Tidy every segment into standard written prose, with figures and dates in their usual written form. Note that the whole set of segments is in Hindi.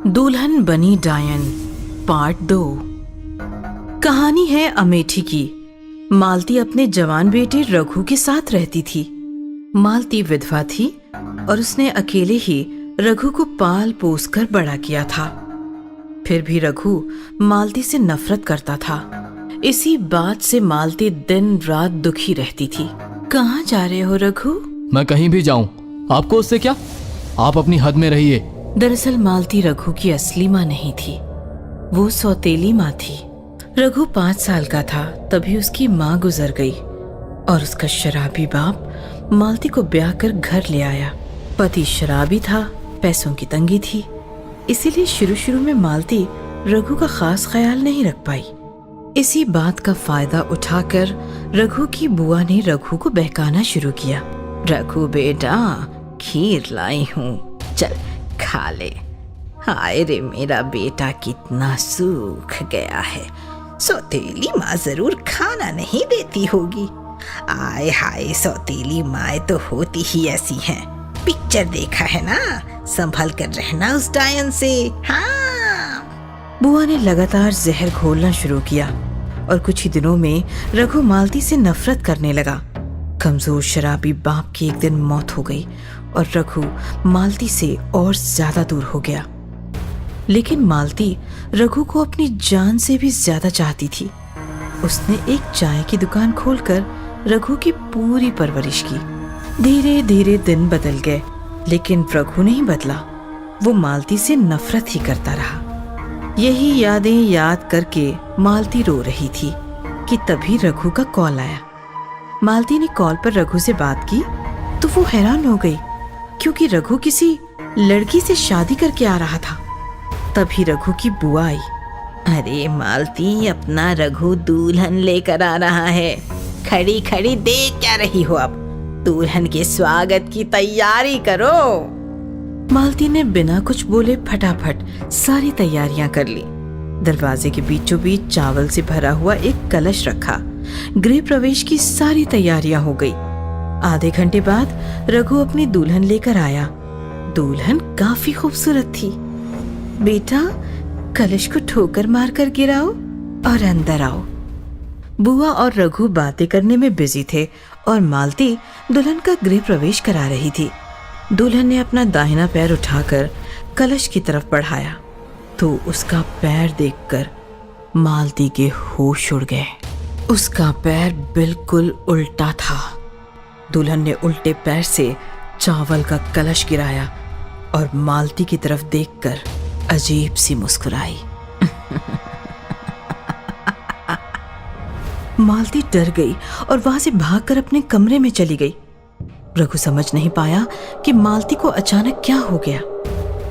दुल्हन बनी डायन पार्ट 2। कहानी है अमेठी की। मालती अपने जवान बेटे रघु के साथ रहती थी। मालती विधवा थी और उसने अकेले ही रघु को पाल पोस कर बड़ा किया था। फिर भी रघु मालती से नफरत करता था। इसी बात से मालती दिन रात दुखी रहती थी। कहाँ जा रहे हो रघु? मैं कहीं भी जाऊं, आपको उससे क्या? आप अपनी हद में रहिए। दरअसल मालती रघु की असली माँ नहीं थी, वो सौतेली माँ थी। रघु 5 साल का था तभी उसकी माँ गुजर गई और उसका शराबी बाप मालती को ब्याह कर घर ले आया। पति शराबी था, पैसों की तंगी थी, इसीलिए शुरू में मालती रघु का खास ख्याल नहीं रख पाई। इसी बात का फायदा उठाकर रघु की बुआ ने रघु को बहकाना शुरू किया। रघु बेटा, खीर लाई हूँ, चल खा ले। हाय रे मेरा बेटा कितना सूख गया है, सौतेली माँ जरूर खाना नहीं देती होगी। आय हाय, सौतेली माँ तो होती ही ऐसी हैं। पिक्चर देखा है ना, संभल कर रहना उस डायन से। हाँ। बुआ ने लगातार जहर घोलना शुरू किया और कुछ ही दिनों में रघु मालती से नफरत करने लगा। कमजोर शराबी बाप की एक दिन मौत हो गई और रघु मालती से और ज्यादा दूर हो गया। लेकिन मालती रघु को अपनी जान से भी ज्यादा चाहती थी। उसने एक चाय की दुकान खोलकर रघु की पूरी परवरिश की। धीरे धीरे दिन बदल गए, लेकिन रघु नहीं बदला। वो मालती से नफरत ही करता रहा। यही यादें याद करके मालती रो रही थी कि तभी रघु का कॉल आया। मालती ने कॉल पर रघु से बात की तो वो हैरान हो गई, क्योंकि रघु किसी लड़की से शादी करके आ रहा था। तभी रघु की बुआ आई। अरे मालती, अपना रघु दुल्हन लेकर आ रहा है। खड़ी खड़ी देख क्या रही हो, अब दुल्हन के स्वागत की तैयारी करो। मालती ने बिना कुछ बोले फटाफट सारी तैयारियां कर ली। दरवाजे के बीचों बीच चावल से भरा हुआ एक कलश रखा। गृह प्रवेश की सारी तैयारियां हो गई। आधे घंटे बाद रघु अपनी दुल्हन लेकर आया। दुल्हन काफी खूबसूरत थी। बेटा, कलश को ठोकर मारकर गिराओ और अंदर आओ। बुआ और रघु बातें करने में बिजी थे और मालती दुल्हन का गृह प्रवेश करा रही थी। दुल्हन ने अपना दाहिना पैर उठाकर कलश की तरफ बढ़ाया तो उसका पैर देखकर मालती के होश उड़ गए। उसका पैर बिल्कुल उल्टा था। दुल्हन ने उल्टे पैर से चावल का कलश गिराया और मालती की तरफ देखकर अजीब सी मुस्कुराई। मालती डर गई और वहां से भागकर अपने कमरे में चली गई। रघु समझ नहीं पाया कि मालती को अचानक क्या हो गया।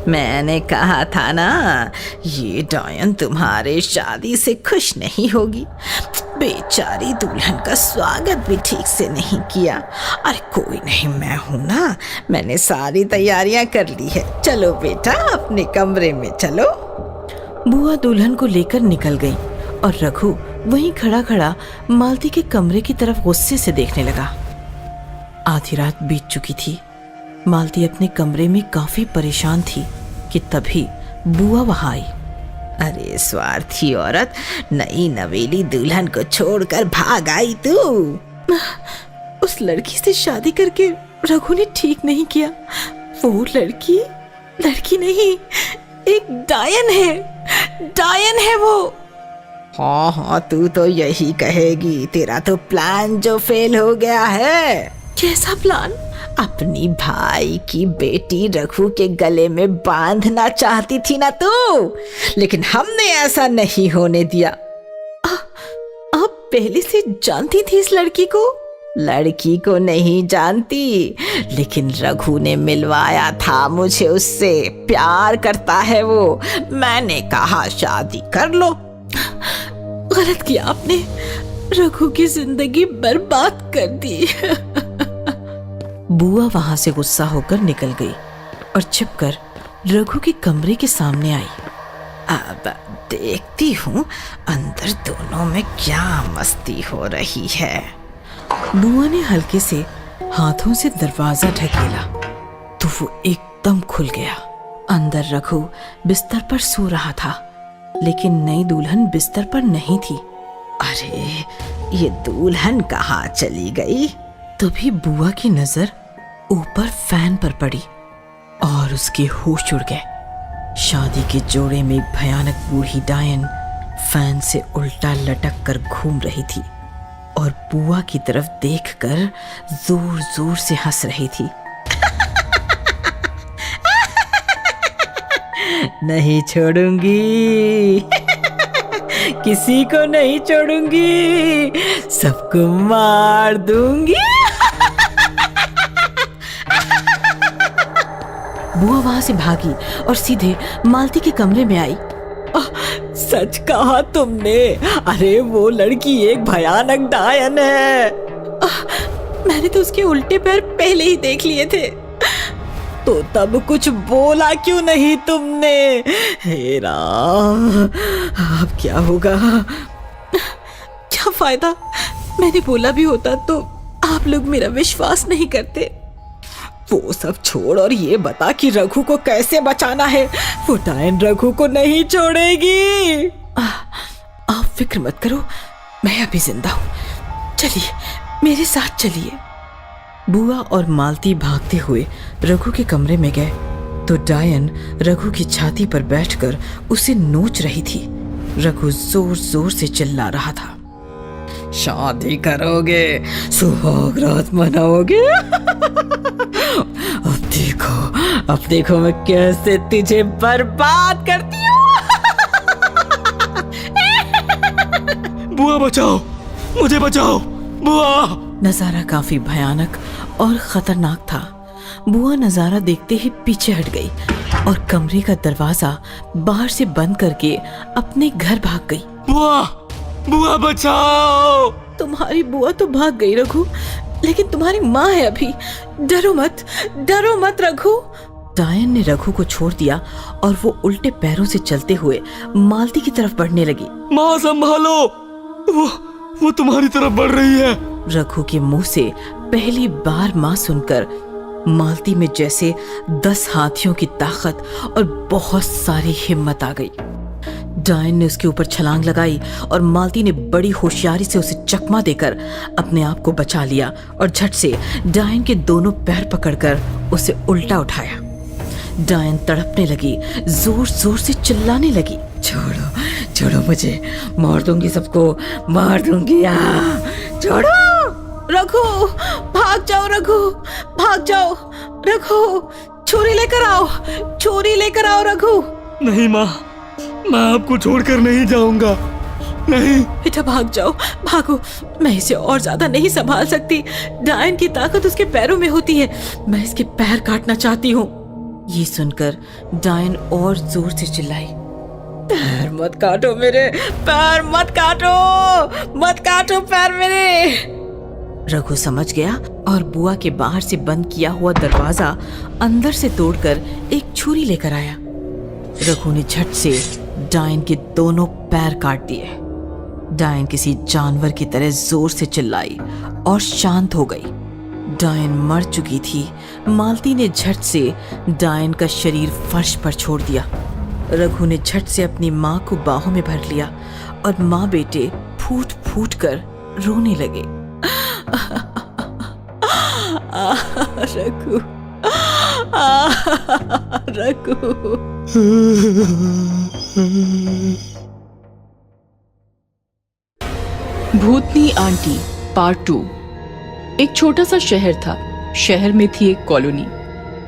मैंने कहा था ना, ये डायन तुम्हारे शादी से खुश नहीं होगी। बेचारी दुल्हन का स्वागत भी ठीक से नहीं किया। अरे कोई नहीं, मैं हूं ना, मैंने सारी तैयारियां कर ली है। चलो बेटा, अपने कमरे में चलो। बुआ दुल्हन को लेकर निकल गई और रघु वहीं खड़ा खड़ा मालती के कमरे की तरफ गुस्से से देखने लगा। आधी रात बीत चुकी थी। मालती अपने कमरे में काफी परेशान थी कि तभी बुआ वहां आई। अरे स्वार्थी औरत, नई नवेली दुल्हन को छोड़कर भाग आई तू। उस लड़की से शादी करके रघु ने ठीक नहीं किया। वो लड़की नहीं, एक डायन है वो। हाँ, तू तो यही कहेगी। तेरा तो प्लान जो फेल हो गया है। कैसा प्लान? अपनी भाई की बेटी रघु के गले में बांधना चाहती थी ना तू, लेकिन हमने ऐसा नहीं होने दिया। आप पहले से जानती थी इस लड़की को? लड़की को नहीं जानती, लेकिन रघु ने मिलवाया था मुझे उससे। प्यार करता है वो। मैंने कहा शादी कर लो। गलत किया आपने, रघु की जिंदगी बर्बाद कर दी। बुआ वहां से गुस्सा होकर निकल गई और छिपकर रघु के कमरे के सामने आई। अब देखती हूँ अंदर दोनों में क्या मस्ती हो रही है। बुआ ने हल्के से हाथों से दरवाजा ढकेला तो वो एकदम खुल गया। अंदर रघु बिस्तर पर सो रहा था, लेकिन नई दुल्हन बिस्तर पर नहीं थी। अरे ये दुल्हन कहाँ चली गई? तभी बुआ की नजर ऊपर फैन पर पड़ी और उसके होश उड़ गए। शादी के जोड़े में एक भयानक बूढ़ी डायन फैन से उल्टा लटक कर घूम रही थी और बुआ की तरफ देखकर जोर जोर से हंस रही थी। नहीं छोड़ूंगी, किसी को नहीं छोड़ूंगी, सबको मार दूंगी। बुआ वहां से भागी और सीधे मालती के कमरे में आई। सच कहा तुमने, अरे वो लड़की एक भयानक डायन है। मैंने तो उसके उल्टे पैर पहले ही देख लिए थे। तो तब कुछ बोला क्यों नहीं तुमने? हे राम, अब क्या होगा? क्या फायदा, मैंने बोला भी होता तो आप लोग मेरा विश्वास नहीं करते। वो सब छोड़ और ये बता कि रघु को कैसे बचाना है। वो डायन रघु को नहीं छोड़ेगी। आप फिक्र मत करो, मैं अभी जिंदा हूँ। चलिए मेरे साथ चलिए। बुआ और मालती भागते हुए रघु के कमरे में गए तो डायन रघु की छाती पर बैठकर उसे नोच रही थी। रघु जोर जोर से चिल्ला रहा था, शादी करोगे, सुहाग रात मनाओगे। अब देखो मैं कैसे तुझे बर्बाद करती हूँ। बुआ बचाओ, मुझे बचाओ बुआ। नजारा काफी भयानक और खतरनाक था। बुआ नजारा देखते ही पीछे हट गई और कमरे का दरवाजा बाहर से बंद करके अपने घर भाग गई। बुआ, बुआ बचाओ। तुम्हारी बुआ तो भाग गई रघु, लेकिन तुम्हारी माँ है अभी। डरो मत रघु। डायन ने रघु को छोड़ दिया और वो उल्टे पैरों से चलते हुए मालती की तरफ बढ़ने लगी। माँ संभालो, वो तुम्हारी तरफ बढ़ रही है। रघु के मुंह से पहली बार माँ सुनकर मालती में जैसे 10 हाथियों की ताकत और बहुत सारी हिम्मत आ गई। डायन ने उसके ऊपर छलांग लगाई और मालती ने बड़ी होशियारी से उसे चकमा देकर अपने आप को बचा लिया और झट से डायन के दोनों पैर पकड़कर उसे उल्टा उठाया। डायन तड़पने लगी, जोर जोर से चिल्लाने लगी, छोड़ो मुझे, मार दूंगी सबको, मार दूंगी। छोड़ो रघु, भाग जाओ रघु, भाग जाओ रघु, छुरी लेकर आओ रघु। नहीं माँ, मैं आपको छोड़कर नहीं जाऊंगा, नहीं। बेटा भाग जाओ, भागो, मैं इसे और ज्यादा नहीं संभाल सकती। डायन की ताकत उसके पैरों में होती है, मैं इसके पैर काटना चाहती हूँ। ये सुनकर डायन और जोर से चिल्लाई, पैर मत काटो मेरे, पैर मत काटो पैर मेरे। रघु समझ गया और बुआ के बाहर से बंद किया हुआ दरवाजा अंदर से तोड़कर एक छुरी लेकर आया। रघु ने झट से डायन के दोनों पैर काट दिए। डायन किसी जानवर की तरह जोर से चिल्लाई और शांत हो गई। डायन मर चुकी थी। मालती ने झट से डायन का शरीर फर्श पर छोड़ दिया। रघु ने झट से अपनी माँ को बाहों में भर लिया और माँ बेटे फूट फूट कर रोने लगे। रघु, रघु। भूतनी आंटी पार्ट 2। एक छोटा सा शहर था। शहर में थी एक कॉलोनी,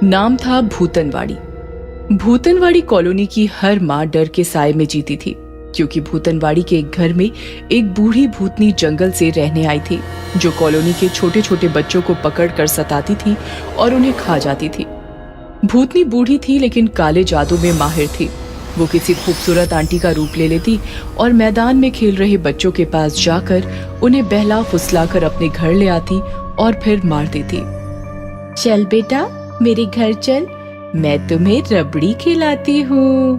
नाम था भूतनवाड़ी। भूतनवाड़ी कॉलोनी की हर माँ डर के साए में जीती थी, क्योंकि भूतनवाड़ी के एक घर में एक बूढ़ी भूतनी जंगल से रहने आई थी, जो कॉलोनी के छोटे छोटे बच्चों को पकड़कर सताती थी और उन्हें खा जाती थी। भूतनी बूढ़ी थी लेकिन काले जादू में माहिर थी। वो किसी खूबसूरत आंटी का रूप ले लेती और मैदान में खेल रहे बच्चों के पास जाकर उन्हें बहला फुसलाकर अपने घर ले आती और फिर मार देती। चल बेटा, मेरे घर चल, मैं तुम्हें रबड़ी खिलाती हूँ।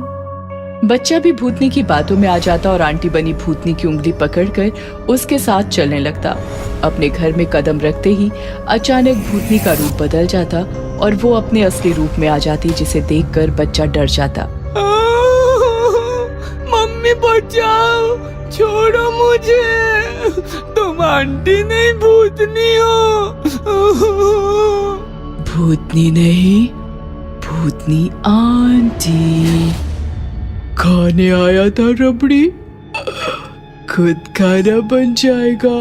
बच्चा भी भूतनी की बातों में आ जाता और आंटी बनी भूतनी की उंगली पकड़कर उसके साथ चलने लगता। अपने घर में कदम रखते ही अचानक भूतनी का रूप बदल जाता और वो अपने असली रूप में आ जाती, जिसे देखकर बच्चा डर जाता। मम्मी बचाओ, छोड़ो मुझे, तुम आंटी नहीं भूतनी हो। भूतनी नहीं, भूतनी आंटी। खाने आया था रबड़ी, खुद खाना बन जाएगा।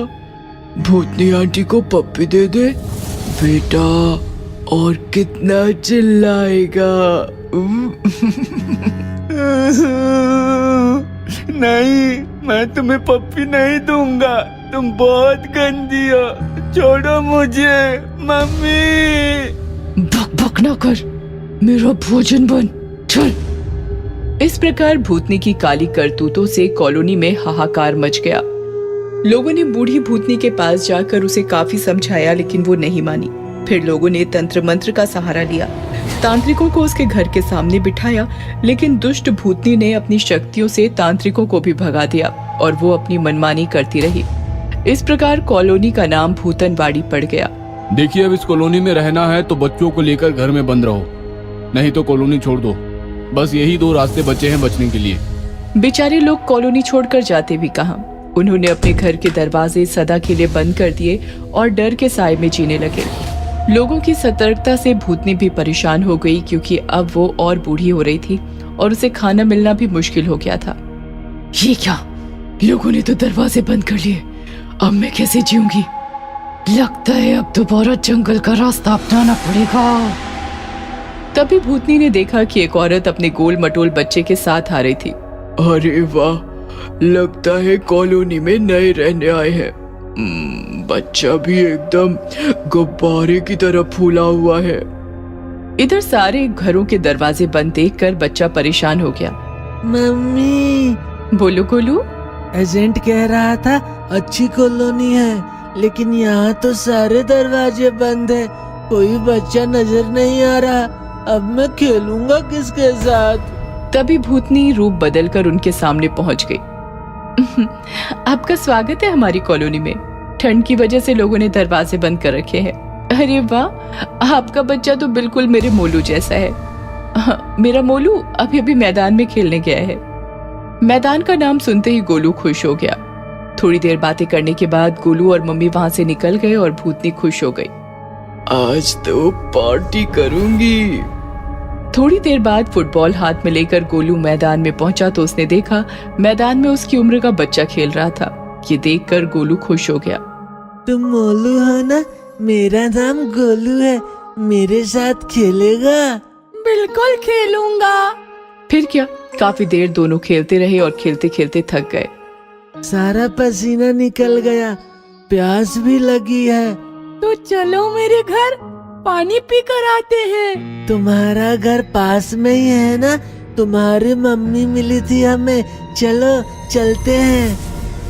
भूतनी आंटी को पप्पी दे दे बेटा, और कितना चिल्लाएगा। नहीं, मैं तुम्हें पप्पी नहीं दूंगा, तुम बहुत गंदी हो, छोड़ो मुझे मम्मी। भक भक ना कर, मेरा भोजन बन, चल। इस प्रकार भूतनी की काली करतूतों से कॉलोनी में हाहाकार मच गया। लोगों ने बूढ़ी भूतनी के पास जाकर उसे काफी समझाया, लेकिन वो नहीं मानी। फिर लोगों ने तंत्र मंत्र का सहारा लिया, तांत्रिकों को उसके घर के सामने बिठाया, लेकिन दुष्ट भूतनी ने अपनी शक्तियों से तांत्रिकों को भी भगा दिया और वो अपनी मनमानी करती रही। इस प्रकार कॉलोनी का नाम भूतनवाड़ी पड़ गया। देखिए, अब इस कॉलोनी में रहना है तो बच्चों को लेकर घर में बंद रहो, नहीं तो कॉलोनी छोड़ दो। बस यही 2 रास्ते बचे हैं बचने के लिए। बेचारे लोग कॉलोनी छोड़कर जाते भी कहां। उन्होंने अपने घर के दरवाजे सदा के लिए बंद कर दिए और डर के साए में जीने लगे। लोगों की सतर्कता से भूतनी भी परेशान हो गई, क्योंकि अब वो और बूढ़ी हो रही थी और उसे खाना मिलना भी मुश्किल हो गया था। ये क्या, लोगों ने तो दरवाजे बंद कर लिए, अब मैं कैसे जीऊंगी? लगता है अब दोबारा जंगल का रास्ता अपनाना पड़ेगा। तभी भूतनी ने देखा कि एक औरत अपने गोल मटोल बच्चे के साथ आ रही थी। अरे वाह, लगता है कॉलोनी में नए रहने आए हैं। बच्चा भी एकदम गुब्बारे की तरह फूला हुआ है। इधर सारे घरों के दरवाजे बंद देखकर बच्चा परेशान हो गया। मम्मी, बोलो गोलू। एजेंट कह रहा था अच्छी कॉलोनी है, लेकिन यहाँ तो सारे दरवाजे बंद है, कोई बच्चा नजर नहीं आ रहा। अब मैं खेलूंगा किसके साथ? तभी भूतनी रूप बदलकर उनके सामने पहुंच गई। आपका स्वागत है हमारी कॉलोनी में। ठंड की वजह से लोगों ने दरवाजे बंद कर रखे हैं। अरे वाह, आपका बच्चा तो बिल्कुल मेरे मोलू जैसा है। मेरा मोलू अभी अभी मैदान में खेलने गया है। मैदान का नाम सुनते ही गोलू खुश हो गया। थोड़ी देर बातें करने के बाद गोलू और मम्मी वहां से निकल गए और भूतनी खुश हो गई। आज तो पार्टी करूंगी। थोड़ी देर बाद फुटबॉल हाथ में लेकर गोलू मैदान में पहुंचा तो उसने देखा मैदान में उसकी उम्र का बच्चा खेल रहा था। ये देखकर गोलू खुश हो गया। तुम मोलू हो ना? मेरा नाम गोलू है, मेरे साथ खेलेगा? बिल्कुल खेलूंगा। फिर क्या, काफी देर दोनों खेलते रहे और खेलते खेलते थक गए। सारा पसीना निकल गया, प्यास भी लगी है। तो चलो मेरे घर, पानी पी कर आते हैं। तुम्हारा घर पास में ही है ना? तुम्हारी मम्मी मिली थी हमें, चलो चलते हैं।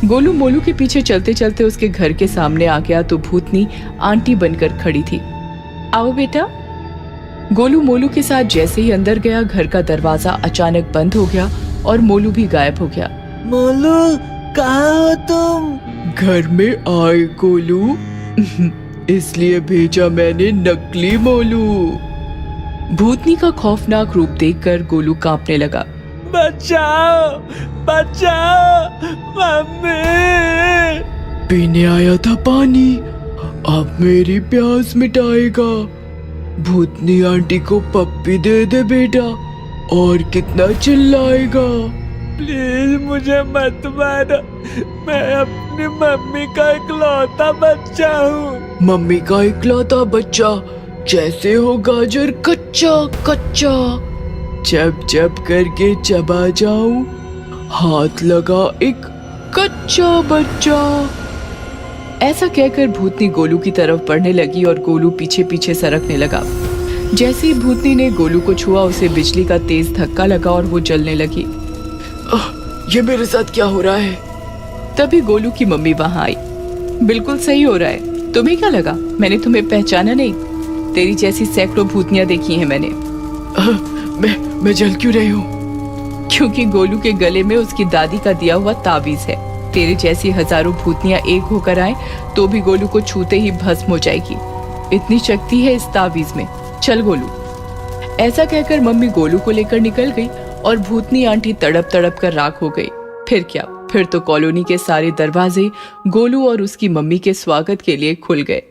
गोलू मोलू के पीछे चलते चलते उसके घर के सामने आ गया तो भूतनी आंटी बनकर खड़ी थी। आओ बेटा। गोलू मोलू के साथ जैसे ही अंदर गया, घर का दरवाजा अचानक बंद हो गया और मोलू भी गायब हो गया। मोलू, कहाँ हो तुम? घर में आए गोलू, इसलिए भेजा मैंने नकली मोलू। भूतनी का खौफनाक रूप देखकर गोलू कांपने लगा। बचाओ, बचाओ मम्मी। पीने आया था पानी, अब मेरी प्यास मिटाएगा। भूतनी आंटी को पप्पी दे दे बेटा, और कितना चिल्लाएगा। प्लीज मुझे मत मारो, मैं अपनी मम्मी का इकलौता बच्चा हूँ। मम्मी का इकलौता बच्चा? जैसे हो गाजर कच्चा कच्चा, चप चप करके चबा जाऊं, हाथ लगा एक कच्चा बच्चा। ऐसा कहकर भूतनी गोलू की तरफ बढ़ने लगी और गोलू पीछे पीछे सरकने लगा। जैसे ही भूतनी ने गोलू को छुआ, उसे बिजली का तेज धक्का लगा और वो जलने लगी। ये मेरे साथ क्या हो रहा है? तभी गोलू की मम्मी वहां आई। बिल्कुल सही हो रहा है, तुम्हें क्या लगा मैंने तुम्हें पहचाना नहीं? तेरी जैसी सैकड़ों भूतनियां देखी हैं मैंने। मैं जल क्यों रही हूँ? क्योंकि गोलू के गले में उसकी दादी का दिया हुआ ताबीज है। तेरे जैसी हजारों भूतनियां एक होकर आए तो भी गोलू को छूते ही भस्म हो जाएगी। इतनी शक्ति है इस ताबीज में। चल गोलू। ऐसा कहकर मम्मी गोलू को लेकर निकल गई और भूतनी आंटी तड़प तड़प कर राख हो गई। फिर क्या, फिर तो कॉलोनी के सारे दरवाजे गोलू और उसकी मम्मी के स्वागत के लिए खुल गए।